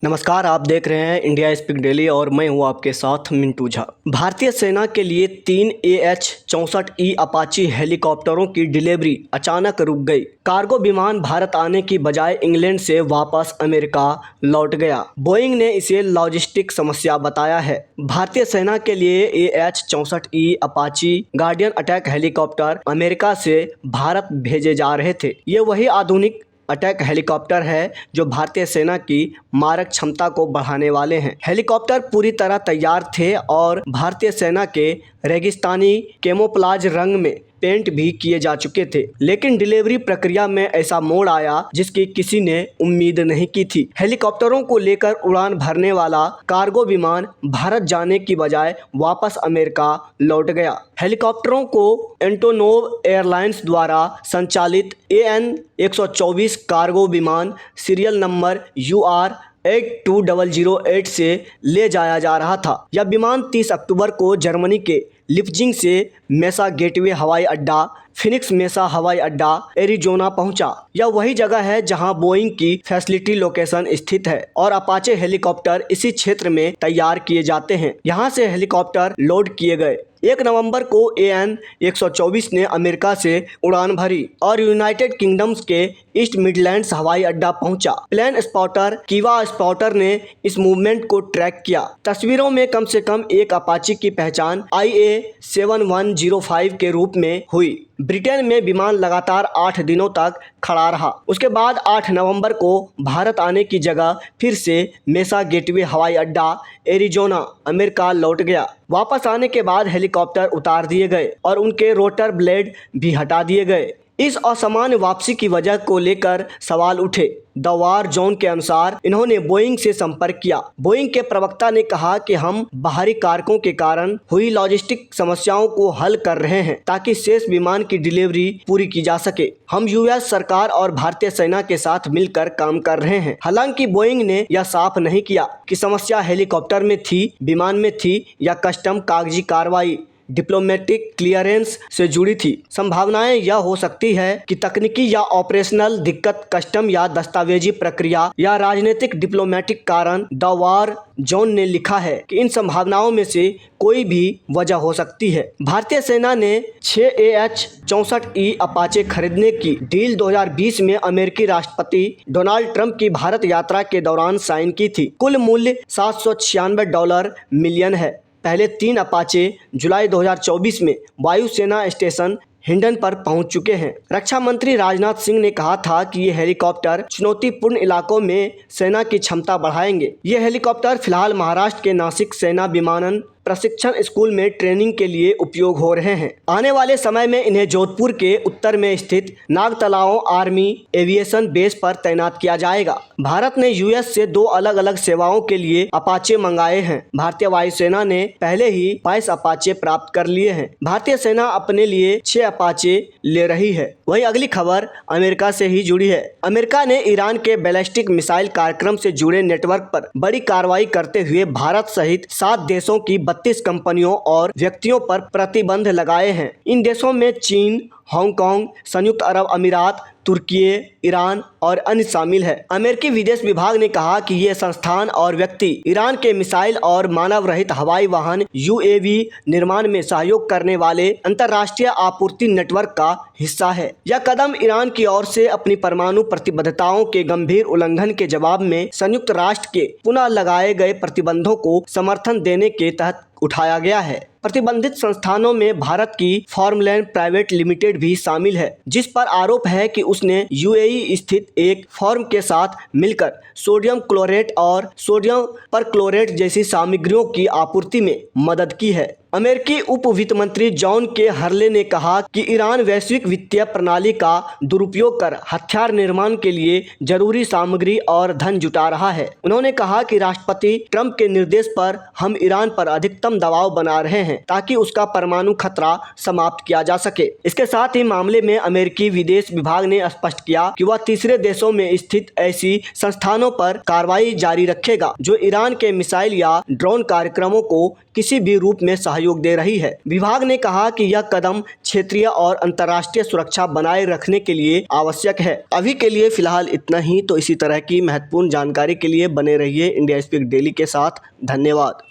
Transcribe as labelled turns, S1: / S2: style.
S1: नमस्कार, आप देख रहे हैं इंडिया स्पीक डेली और मैं हूं आपके साथ मिंटू झा। भारतीय सेना के लिए 3 AH-64E अपाची हेलीकॉप्टरों की डिलीवरी अचानक रुक गई। कार्गो विमान भारत आने की बजाय इंग्लैंड से वापस अमेरिका लौट गया। बोइंग ने इसे लॉजिस्टिक समस्या बताया है। भारतीय सेना के लिए AH-64E Apache guardian attack helicopter America से भारत भेजे जा रहे थे। ये वही आधुनिक अटैक हेलीकॉप्टर है जो भारतीय सेना की मारक क्षमता को बढ़ाने वाले हैं। हेलीकॉप्टर पूरी तरह तैयार थे और भारतीय सेना के रेगिस्तानी कैमोफ्लेज रंग में पेंट भी किए जा चुके थे, लेकिन डिलीवरी प्रक्रिया में ऐसा मोड़ आया जिसकी किसी ने उम्मीद नहीं की थी। हेलीकॉप्टरों को लेकर उड़ान भरने वाला कार्गो विमान भारत जाने की बजाय वापस अमेरिका लौट गया। हेलीकॉप्टरों को एंटोनोव एयरलाइंस द्वारा संचालित AN-124 कार्गो विमान सीरियल नंबर UR 82008 से ले जाया जा रहा था। यह विमान 30 अक्टूबर को जर्मनी के लिप्जिंग से मेसा गेटवे हवाई अड्डा, फिनिक्स मेसा हवाई अड्डा, एरिजोना पहुंचा। यह वही जगह है जहां बोइंग की फैसिलिटी लोकेशन स्थित है और अपाचे हेलीकॉप्टर इसी क्षेत्र में तैयार किए जाते हैं। यहां से हेलीकॉप्टर लोड किए गए। 1 नवंबर को AN-124 ने अमेरिका से उड़ान भरी और यूनाइटेड किंगडम्स के ईस्ट मिडलैंड्स हवाई अड्डा पहुंचा। प्लेन स्पॉटर किवा स्पॉटर ने इस मूवमेंट को ट्रैक किया। तस्वीरों में कम से कम एक अपाची की पहचान IA-7105 के रूप में हुई। ब्रिटेन में विमान लगातार 8 दिनों तक खड़ा रहा। उसके बाद 8 नवंबर को भारत आने की जगह फिर से मेसा गेटवे हवाई अड्डा, एरिजोना, अमेरिका लौट गया। वापस आने के बाद हेलीकॉप्टर उतार दिए गए और उनके रोटर ब्लेड भी हटा दिए गए। इस असामान्य वापसी की वजह को लेकर सवाल उठे। द वार जोन के अनुसार इन्होंने बोइंग से संपर्क किया। बोइंग के प्रवक्ता ने कहा कि हम बाहरी कारकों के कारण हुई लॉजिस्टिक समस्याओं को हल कर रहे हैं ताकि शेष विमान की डिलीवरी पूरी की जा सके। हम US सरकार और भारतीय सेना के साथ मिलकर काम कर रहे हैं। हालांकि बोइंग ने यह साफ नहीं किया कि समस्या हेलीकॉप्टर में थी, विमान में थी या कस्टम कागजी कार्रवाई डिप्लोमेटिक क्लियरेंस से जुड़ी थी। संभावनाएं यह हो सकती है कि तकनीकी या ऑपरेशनल दिक्कत, कस्टम या दस्तावेजी प्रक्रिया या राजनीतिक डिप्लोमेटिक कारण। द वार जोन ने लिखा है कि इन संभावनाओं में से कोई भी वजह हो सकती है। भारतीय सेना ने 6 AH-64E अपाचे खरीदने की डील 2020 में अमेरिकी राष्ट्रपति डोनाल्ड ट्रंप की भारत यात्रा के दौरान साइन की थी। कुल मूल्य $796 मिलियन है। पहले 3 अपाचे जुलाई 2024 में वायुसेना स्टेशन हिंडन पर पहुंच चुके हैं। रक्षा मंत्री राजनाथ सिंह ने कहा था कि ये हेलीकॉप्टर चुनौतीपूर्ण इलाकों में सेना की क्षमता बढ़ाएंगे। ये हेलीकॉप्टर फिलहाल महाराष्ट्र के नासिक सेना विमानन प्रशिक्षण स्कूल में ट्रेनिंग के लिए उपयोग हो रहे हैं। आने वाले समय में इन्हें जोधपुर के उत्तर में स्थित नागतलाओं आर्मी एविएशन बेस पर तैनात किया जाएगा। भारत ने US से 2 अलग अलग सेवाओं के लिए अपाचे मंगाए हैं। भारतीय वायुसेना ने पहले ही 22 अपाचे प्राप्त कर लिए हैं। भारतीय सेना अपने लिए 6 अपाचे ले रही है। वहीं अगली खबर अमेरिका से ही जुड़ी है। अमेरिका ने ईरान के बैलिस्टिक मिसाइल कार्यक्रम से जुड़े नेटवर्क पर बड़ी कार्रवाई करते हुए भारत सहित 7 देशों की 32 कंपनियों और व्यक्तियों पर प्रतिबंध लगाए हैं। इन देशों में चीन, हांगकांग, संयुक्त अरब अमीरात, तुर्की, ईरान और अन्य शामिल है। अमेरिकी विदेश विभाग ने कहा कि ये संस्थान और व्यक्ति ईरान के मिसाइल और मानव रहित हवाई वाहन UAV निर्माण में सहयोग करने वाले अंतर्राष्ट्रीय आपूर्ति नेटवर्क का हिस्सा है। यह कदम ईरान की ओर से अपनी परमाणु प्रतिबद्धताओं के गंभीर उल्लंघन के जवाब में संयुक्त राष्ट्र के पुनः लगाए गए प्रतिबंधों को समर्थन देने के तहत उठाया गया है। प्रतिबंधित संस्थानों में भारत की फॉर्मलैंड प्राइवेट लिमिटेड भी शामिल है, जिस पर आरोप है कि उसने UAE स्थित एक फर्म के साथ मिलकर सोडियम क्लोरेट और सोडियम परक्लोरेट जैसी सामग्रियों की आपूर्ति में मदद की है। अमेरिकी उप वित्त मंत्री जॉन के हर्ले ने कहा कि ईरान वैश्विक वित्तीय प्रणाली का दुरुपयोग कर हथियार निर्माण के लिए जरूरी सामग्री और धन जुटा रहा है। उन्होंने कहा कि राष्ट्रपति ट्रंप के निर्देश पर हम ईरान पर अधिकतम दबाव बना रहे हैं ताकि उसका परमाणु खतरा समाप्त किया जा सके। इसके साथ ही मामले में अमेरिकी विदेश विभाग ने स्पष्ट किया कि वह तीसरे देशों में स्थित ऐसी संस्थानों पर कार्रवाई जारी रखेगा जो ईरान के मिसाइल या ड्रोन कार्यक्रमों को किसी भी रूप में सहयोग दे रही है। विभाग ने कहा कि यह कदम क्षेत्रीय और अंतर्राष्ट्रीय सुरक्षा बनाए रखने के लिए आवश्यक है। अभी के लिए फिलहाल इतना ही। तो इसी तरह की महत्वपूर्ण जानकारी के लिए बने रहिए इंडिया स्पीक डेली के साथ। धन्यवाद।